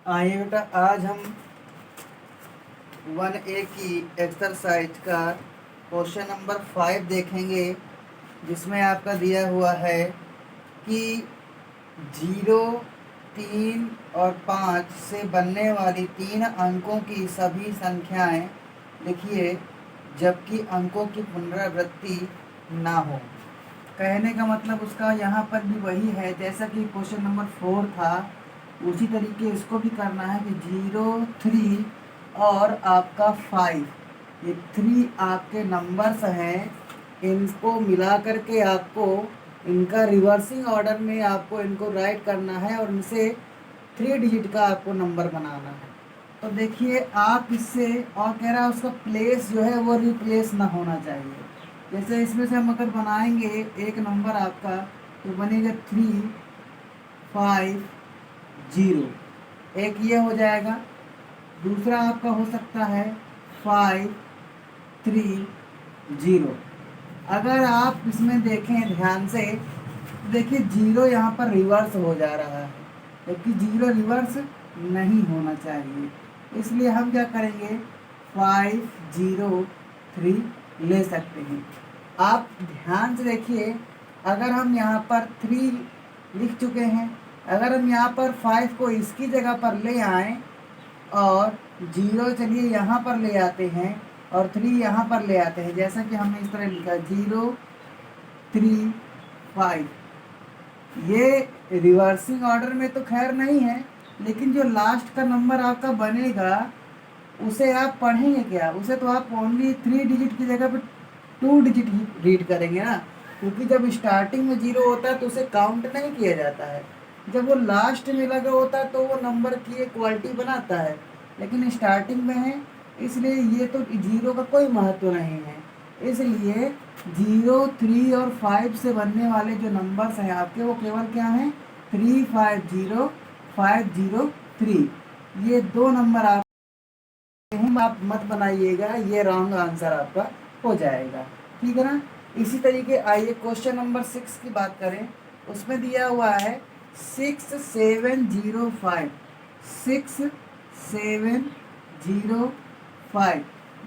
आइए बेटा, आज हम 1A की एक्सरसाइज का क्वेश्चन नंबर 5 देखेंगे, जिसमें आपका दिया हुआ है कि 0, 3 और 5 से बनने वाली 3 अंकों की सभी संख्याएं लिखिए जबकि अंकों की पुनरावृत्ति ना हो। कहने का मतलब उसका यहाँ पर भी वही है जैसा कि क्वेश्चन नंबर 4 था, उसी तरीके इसको भी करना है कि 0, 3 और आपका 5, ये 3 आपके नंबर्स हैं। इनको मिला करके आपको इनका रिवर्सिंग ऑर्डर में आपको इनको राइट करना है और इनसे 3 डिजिट का आपको नंबर बनाना है। तो देखिए, आप इससे और कह रहा है उसका प्लेस जो है वो रिप्लेस ना होना चाहिए। जैसे इसमें से हम अगर बनाएंगे एक नंबर आपका, तो बनेगा 3, 5, 0, एक ये हो जाएगा। दूसरा आपका हो सकता है 5, 3, 0। अगर आप इसमें देखें ध्यान से, देखिए 0 यहाँ पर रिवर्स हो जा रहा है, क्योंकि 0 रिवर्स नहीं होना चाहिए। इसलिए हम क्या करेंगे, 5, 0, 3 ले सकते हैं। आप ध्यान से देखिए, अगर हम यहाँ पर 3 लिख चुके हैं, अगर हम यहाँ पर 5 को इसकी जगह पर ले आएँ और 0 चलिए यहाँ पर ले आते हैं और 3 यहाँ पर ले आते हैं, जैसा कि हमने इस तरह लिखा 0, 3, 5। ये रिवर्सिंग ऑर्डर में तो खैर नहीं है, लेकिन जो लास्ट का नंबर आपका बनेगा उसे आप पढ़ेंगे क्या? उसे तो आप ओनली 3 डिजिट की जगह पर 2 डिजिट ही रीड करेंगे ना, क्योंकि जब स्टार्टिंग में 0 होता है तो उसे काउंट नहीं किया जाता है। जब वो लास्ट में लगा होता है तो वो नंबर की एक क्वालिटी बनाता है, लेकिन स्टार्टिंग में है, इसलिए ये तो 0 का कोई महत्व नहीं है। इसलिए 0, 3 और 5 से बनने वाले जो नंबर्स हैं आपके, वो केवल क्या हैं, 3, 5, 0, 5, 0, 3। ये 2 नंबर आप मत बनाइएगा, ये रॉन्ग आंसर आपका हो जाएगा। ठीक है ना? इसी तरीके आइए क्वेश्चन नंबर 6 की बात करें। उसमें दिया हुआ है 6, 7, 0, 5, 6, 7, 0, 5।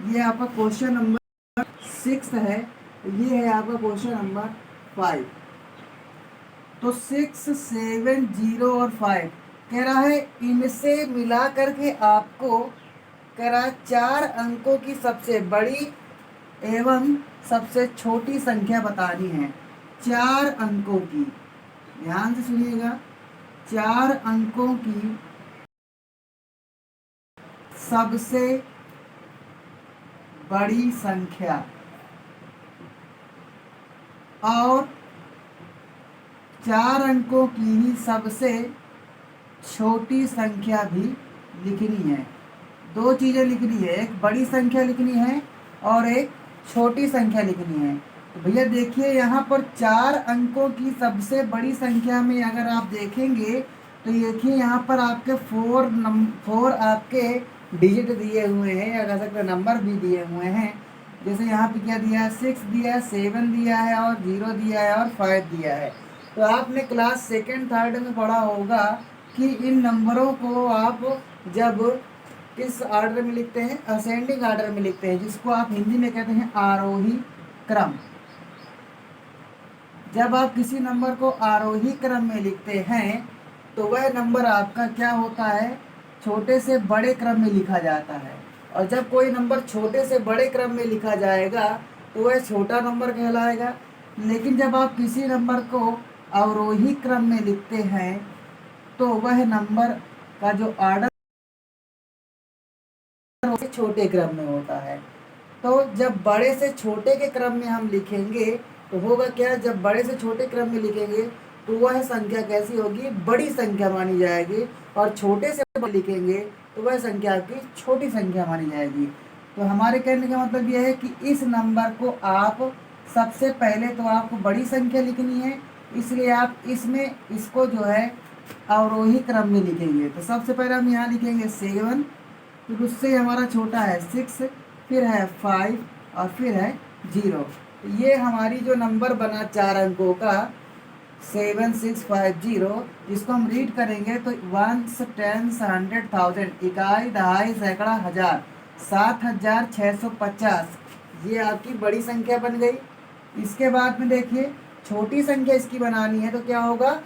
ये आपका क्वेश्चन नंबर 6 है, ये है आपका क्वेश्चन नंबर 5। तो 6, 7, 0 और 5 कह रहा है इनसे मिला करके आपको कह रहा है 4 अंकों की सबसे बड़ी एवं सबसे छोटी संख्या बतानी है। 4 अंकों की, ध्यान से सुनिएगा, 4 अंकों की सबसे बड़ी संख्या और 4 अंकों की ही सबसे छोटी संख्या भी लिखनी है। 2 चीज़ें लिखनी है, एक बड़ी संख्या लिखनी है और एक छोटी संख्या लिखनी है। तो भैया देखिए, यहाँ पर 4 अंकों की सबसे बड़ी संख्या में अगर आप देखेंगे तो देखिए यहाँ पर आपके 4 आपके डिजिट दिए हुए हैं, या कह सकते हैं नंबर भी दिए हुए हैं। जैसे यहाँ पे क्या दिया है, 6 दिया है, 7 दिया है और 0 दिया है और 5 दिया है। तो आपने क्लास 2nd 3rd में पढ़ा होगा कि इन नंबरों को आप जब किस ऑर्डर में लिखते हैं, असेंडिंग ऑर्डर में लिखते हैं, जिसको आप हिंदी में कहते हैं आरोही क्रम। जब आप किसी नंबर को आरोही क्रम में लिखते हैं तो वह नंबर आपका क्या होता है, छोटे से बड़े क्रम में लिखा जाता है। और जब कोई नंबर छोटे से बड़े क्रम में लिखा जाएगा तो वह छोटा नंबर कहलाएगा। लेकिन जब आप किसी नंबर को अवरोही क्रम में लिखते हैं तो वह नंबर का जो ऑर्डर छोटे क्रम में होता है। तो जब बड़े से छोटे के क्रम में हम लिखेंगे तो होगा क्या, जब बड़े से छोटे क्रम में लिखेंगे तो वह संख्या कैसी होगी, बड़ी संख्या मानी जाएगी। और छोटे से बड़े लिखेंगे तो वह संख्या की छोटी संख्या मानी जाएगी। तो हमारे कहने का मतलब यह है कि इस नंबर को आप सबसे पहले तो आपको बड़ी संख्या लिखनी है, इसलिए आप इसमें इसको जो है अवरोही क्रम में लिखेंगे। तो सबसे पहले हम यहाँ लिखेंगे 7, फिर उससे हमारा छोटा है 6, फिर है 5 और फिर है 0। ये हमारी जो नंबर बना 4 अंकों का 7650, जिसको हम रीड करेंगे तो वंस, टेंस, 100,000, इकाई, दहाई, सैकड़ा, हजार, 7650, ये आपकी बड़ी संख्या बन गई। इसके बाद में देखिए छोटी संख्या इसकी बनानी है तो क्या होगा,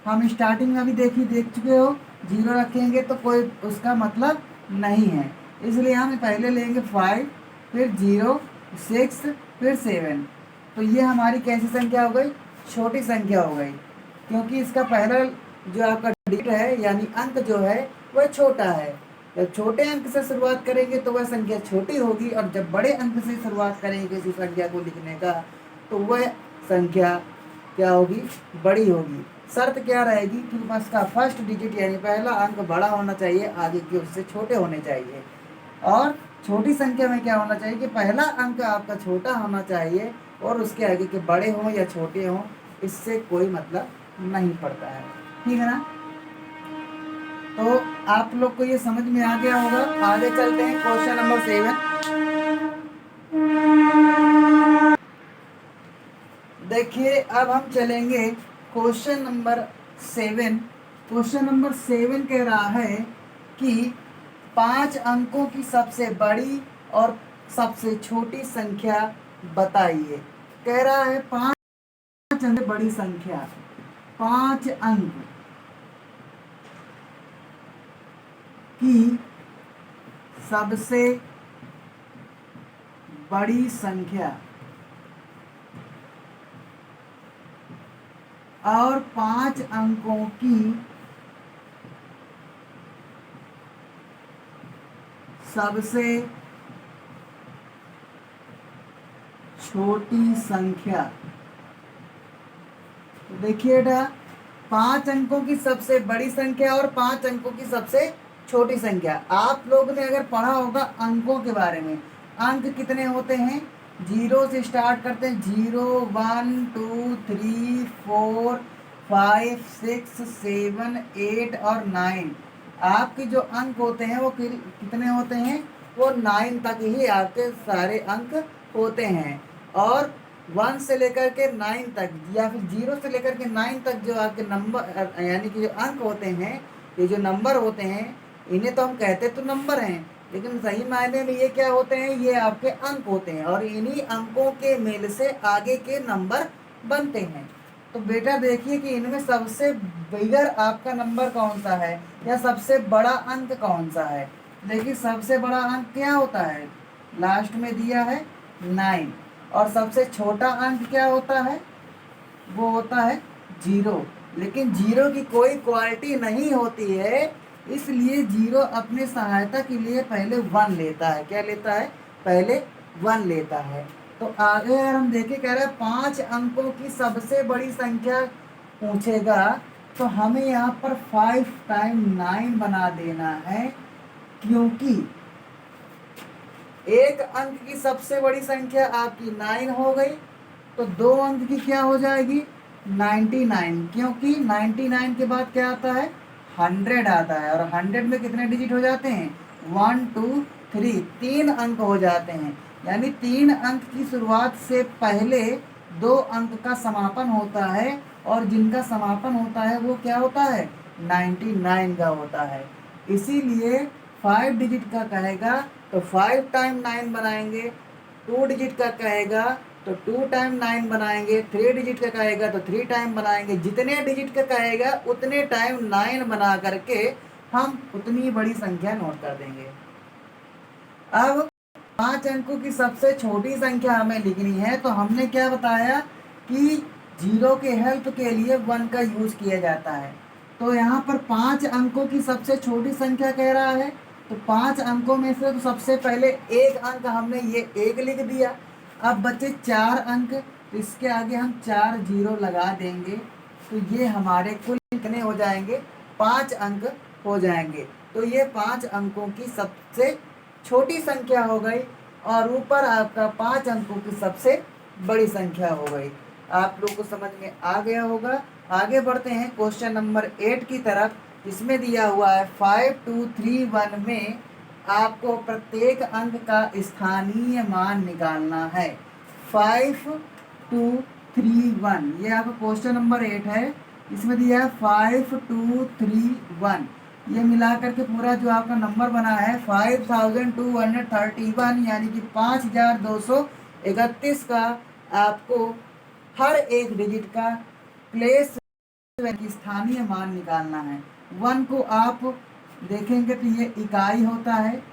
हम स्टार्टिंग में अभी देख चुके हो, जीरो रखेंगे तो कोई उसका मतलब नहीं है, इसलिए हम पहले लेंगे 5, फिर 0, 6, फिर 7। तो ये हमारी कैसी संख्या हो गई, छोटी संख्या हो गई, क्योंकि इसका पहला जो आपका डिजिट है यानी अंक जो है वह छोटा है। जब छोटे अंक से शुरुआत करेंगे तो वह संख्या छोटी होगी, और जब बड़े अंक से शुरुआत करेंगे किसी संख्या को लिखने का तो वह संख्या क्या होगी, बड़ी होगी। शर्त क्या रहेगी कि उसका फर्स्ट डिजिट यानी पहला अंक बड़ा होना चाहिए, आगे के उससे छोटे होने चाहिए। और छोटी संख्या में क्या होना चाहिए कि पहला अंक आपका छोटा होना चाहिए और उसके आगे के बड़े हों या छोटे हों, इससे कोई मतलब नहीं पड़ता है। ठीक है ना। तो आप लोग को ये समझ में आ गया होगा। आगे चलते हैं क्वेश्चन नंबर 7। देखिए अब हम चलेंगे क्वेश्चन नंबर 7। क्वेश्चन नंबर 7 कह रहा है कि 5 अंकों की सबसे बड़ी और सबसे छोटी संख्या बताइए। कह रहा है 5 अंक बड़ी संख्या, 5 अंक की सबसे बड़ी संख्या और 5 अंकों की सबसे छोटी संख्या। तो देखिए बेटा, 5 अंकों की सबसे बड़ी संख्या और 5 अंकों की सबसे छोटी संख्या। आप लोग ने अगर पढ़ा होगा अंकों के बारे में, अंक कितने होते हैं, 0 से स्टार्ट करते हैं, 0, 1, 2, 3, 4, 5, 6, 7, 8 और 9। आपके जो अंक होते हैं वो कितने होते हैं, वो 9 तक ही आपके सारे अंक होते हैं। और 1 से लेकर के 9 तक या फिर 0 से लेकर के 9 तक जो आपके नंबर यानी कि जो अंक होते हैं, ये जो नंबर होते हैं, इन्हें तो हम कहते तो नंबर हैं, लेकिन सही मायने में ये क्या होते हैं, ये आपके अंक होते हैं और इन्हीं अंकों के मेल से आगे के नंबर बनते हैं। तो बेटा देखिए कि इनमें सबसे बिगर आपका नंबर कौन सा है या सबसे बड़ा अंक कौन सा है। देखिए सबसे बड़ा अंक क्या होता है, लास्ट में दिया है 9, और सबसे छोटा अंक क्या होता है, वो होता है 0। लेकिन 0 की कोई क्वालिटी नहीं होती है, इसलिए 0 अपने सहायता के लिए पहले 1 लेता है। क्या लेता है, पहले 1 लेता है। तो आगे अगर हम देखें, कह रहे हैं 5 अंकों की सबसे बड़ी संख्या पूछेगा, तो हमें यहाँ पर 5 टाइम 9 बना देना है, क्योंकि एक अंक की सबसे बड़ी संख्या आपकी 9 हो गई, तो 2 अंक की क्या हो जाएगी, 99, क्योंकि 99 के बाद क्या आता है, 100 आता है, और 100 में कितने डिजिट हो जाते हैं, 1, 2, 3, 3 अंक हो जाते हैं। यानी 3 अंक की शुरुआत से पहले 2 अंक का समापन होता है, और जिनका समापन होता है वो क्या होता है, 99 का होता है। इसीलिए 5 डिजिट का कहेगा तो 5 टाइम 9 बनाएंगे, 2 डिजिट का कहेगा तो 2 टाइम 9 बनाएंगे, 3 डिजिट का कहेगा तो 3 टाइम बनाएंगे। जितने डिजिट का कहेगा उतने टाइम 9 बना करके हम उतनी बड़ी संख्या नोट कर देंगे। अब 5 अंकों की सबसे छोटी संख्या हमें लिखनी है, तो हमने क्या बताया कि 0 के हेल्प के लिए 1 का यूज किया जाता है। तो यहाँ पर 5 अंकों की सबसे छोटी संख्या कह रहा है, तो 5 अंकों में से तो सबसे पहले एक अंक हमने ये 1 लिख दिया। अब बचे 4 अंक, तो इसके आगे हम 4 0 लगा देंगे, तो ये हमारे कुल कितने हो जाएंगे, 5 अंक हो जाएंगे। तो ये 5 अंकों की सबसे छोटी संख्या हो गई, और ऊपर आपका 5 अंकों की सबसे बड़ी संख्या हो गई। आप लोग को समझ में आ गया होगा। आगे बढ़ते हैं क्वेश्चन नंबर 8 की तरफ। इसमें दिया हुआ है 5, 2, 3, 1 में आपको प्रत्येक अंक का स्थानीय मान निकालना है। 5, 2, 5231, ये आपका क्वेश्चन नंबर 8 है। इसमें दिया है 5231, ये मिला करके पूरा जो आपका नंबर बना है 5231, यानी कि 5231 का आपको हर एक डिजिट का प्लेस की स्थानीय मान निकालना है। 1 को आप देखेंगे तो ये इकाई होता है,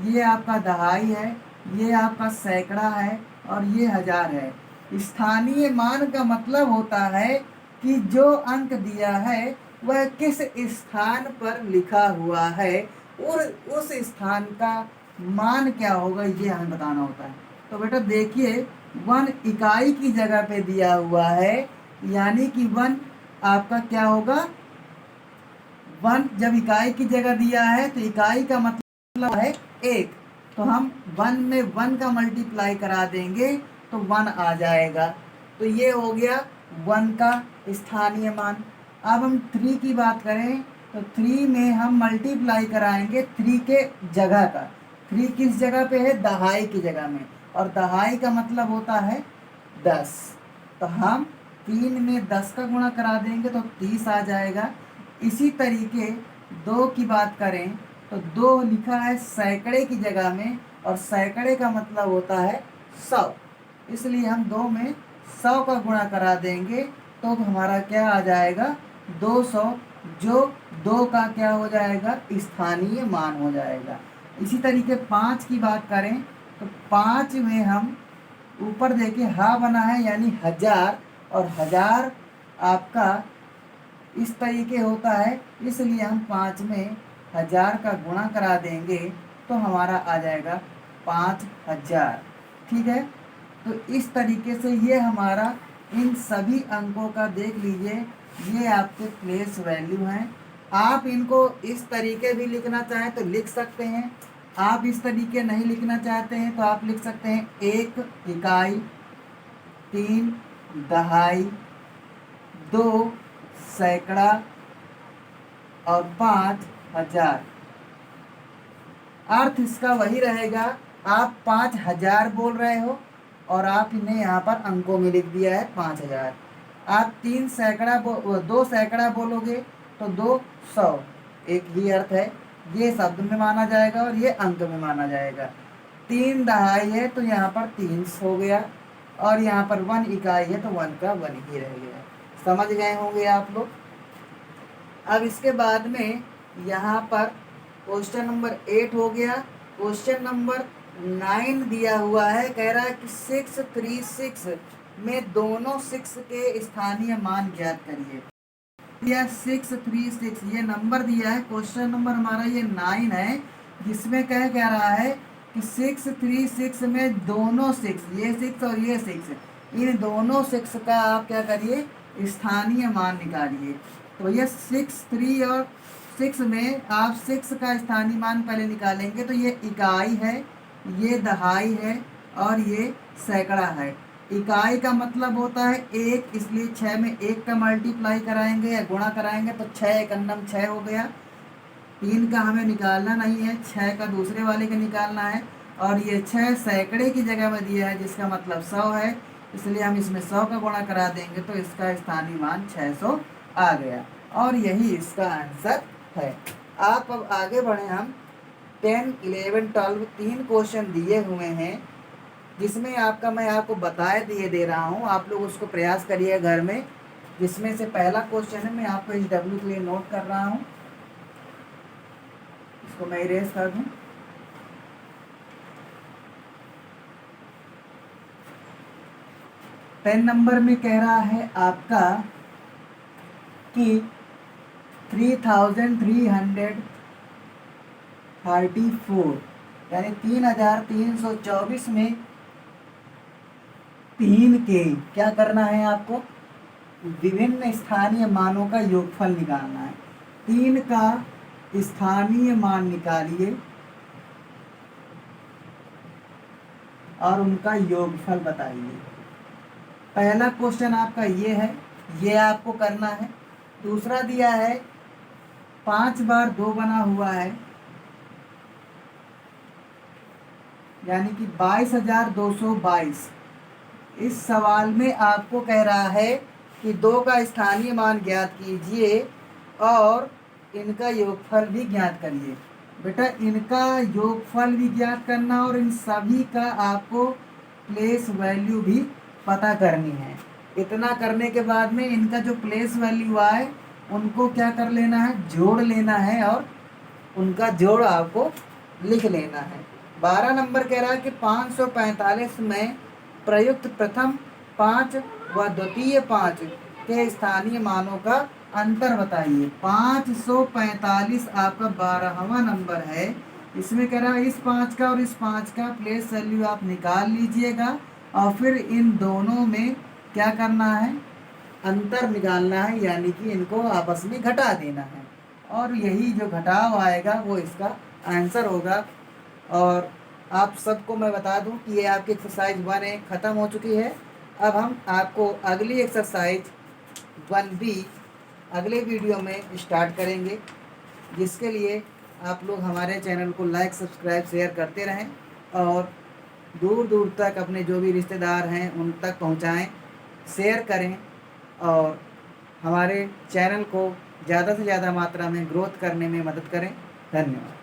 ये आपका दहाई है, ये आपका सैकड़ा है और ये हजार है। स्थानीय मान का मतलब होता है कि जो अंक दिया है वह किस स्थान पर लिखा हुआ है और उस स्थान का मान क्या होगा ये हमें बताना होता है। तो बेटा देखिए 1 इकाई की जगह पे दिया हुआ है, यानी कि 1 आपका क्या होगा, 1 जब इकाई की जगह दिया है तो इकाई का मतलब है 1, तो हम 1 में 1 का मल्टीप्लाई करा देंगे तो 1 आ जाएगा। तो ये हो गया 1 का स्थानीय मान। अब हम 3 की बात करें तो 3 में हम मल्टीप्लाई कराएंगे 3 के जगह का। 3 किस जगह पे है, दहाई की जगह में, और दहाई का मतलब होता है 10, तो हम 3 में 10 का गुणा करा देंगे तो 30 आ जाएगा। इसी तरीके 2 की बात करें तो 2 लिखा है सैकड़े की जगह में, और सैकड़े का मतलब होता है 100, इसलिए हम 2 में 100 का गुणा करा देंगे तो हमारा क्या आ जाएगा, 200, जो 2 का क्या हो जाएगा, स्थानीय मान हो जाएगा। इसी तरीके 5 की बात करें तो 5 में हम ऊपर देखिए हा बना है यानी हजार, और हजार आपका इस तरीके होता है, इसलिए हम 5 में 1000 का गुणा करा देंगे तो हमारा आ जाएगा 5000। ठीक है, तो इस तरीके से ये हमारा इन सभी अंकों का देख लीजिए, ये आपके प्लेस वैल्यू हैं। आप इनको इस तरीके भी लिखना चाहें तो लिख सकते हैं, आप इस तरीके नहीं लिखना चाहते हैं तो आप लिख सकते हैं 1 इकाई, 3 दहाई, 2 सैकड़ा और 5000। अर्थ इसका वही रहेगा, आप 5000 बोल रहे हो और आप इन्हें यहाँ पर अंकों में लिख दिया है 5000। आप 2 सैकड़ा बोलोगे तो 200, एक ही अर्थ है, ये शब्द में माना जाएगा और ये अंक में माना जाएगा। 3 दहाई है तो यहाँ पर 300 हो गया, और यहाँ पर 1 इकाई है तो 1 का 1 ही रह गया। समझ गए होंगे आप लोग। अब इसके बाद में यहाँ पर क्वेश्चन नंबर 8 हो गया। क्वेश्चन नंबर 9 दिया हुआ है, कह रहा है कि 636 में दोनों 6 के स्थानीय मान ज्ञात करिए। दिया 636, ये नंबर दिया है, क्वेश्चन नंबर हमारा ये 9 है, जिसमें कह रहा है कि 636 में दोनों 6, ये 6 और ये 6, इन दोनों 6 का आप क्या करिए, स्थानीय मान निकालिए। तो ये 6, 3 और 6 में आप 6 का स्थानीय मान पहले निकालेंगे तो ये इकाई है, ये दहाई है और ये सैकड़ा है। इकाई का मतलब होता है 1, इसलिए 6 में 1 का मल्टीप्लाई कराएंगे या गुणा कराएंगे तो 6 एक अन्नम 6 हो गया। 3 का हमें निकालना नहीं है, 6 का दूसरे वाले का निकालना है, और ये 6 सैकड़े की जगह में दिया है जिसका मतलब 100 है, इसलिए हम इसमें 100 का गुणा करा देंगे तो इसका स्थानीय मान 600 आ गया, और यही इसका आंसर है। आप अब आगे बढ़े, हम 10, 11, 12 3 क्वेश्चन दिए हुए हैं, जिसमें आपका मैं आपको बताए दिए दे रहा हूँ, आप लोग उसको प्रयास करिए घर में। जिसमें से पहला क्वेश्चन है, मैं आपको HW के लिए नोट कर रहा हूँ, इसको मैं इरेज कर दूँ। पेन नंबर में कह रहा है आपका कि 3334, यानी 3324 में 3 के क्या करना है आपको, विभिन्न स्थानीय मानों का योगफल निकालना है। 3 का स्थानीय मान निकालिए और उनका योगफल बताइए। पहला क्वेश्चन आपका ये है, ये आपको करना है। दूसरा दिया है 5 बार 2 बना हुआ है, यानी कि 22,222, इस सवाल में आपको कह रहा है कि 2 का स्थानीय मान ज्ञात कीजिए और इनका योगफल भी ज्ञात करिए। बेटा इनका योगफल भी ज्ञात करना और इन सभी का आपको प्लेस वैल्यू भी पता करनी है। इतना करने के बाद में इनका जो प्लेस वैल्यू आए उनको क्या कर लेना है, जोड़ लेना है और उनका जोड़ आपको लिख लेना है। 12 नंबर कह रहा है कि 545 में प्रयुक्त प्रथम 5 व द्वितीय 5 के स्थानीय मानों का अंतर बताइए। 545 आपका 12वां नंबर है। इसमें कह रहा है इस 5 का और इस 5 का प्लेस वैल्यू आप निकाल लीजिएगा और फिर इन दोनों में क्या करना है, अंतर निकालना है, यानी कि इनको आपस में घटा देना है और यही जो घटाव आएगा वो इसका आंसर होगा। और आप सबको मैं बता दूं कि ये आपकी एक्सरसाइज 1A ख़त्म हो चुकी है। अब हम आपको अगली एक्सरसाइज 1B अगले वीडियो में स्टार्ट करेंगे, जिसके लिए आप लोग हमारे चैनल को लाइक सब्सक्राइब शेयर करते रहें और दूर दूर तक अपने जो भी रिश्तेदार हैं उन तक पहुंचाएं, शेयर करें और हमारे चैनल को ज़्यादा से ज़्यादा मात्रा में ग्रोथ करने में मदद करें। धन्यवाद।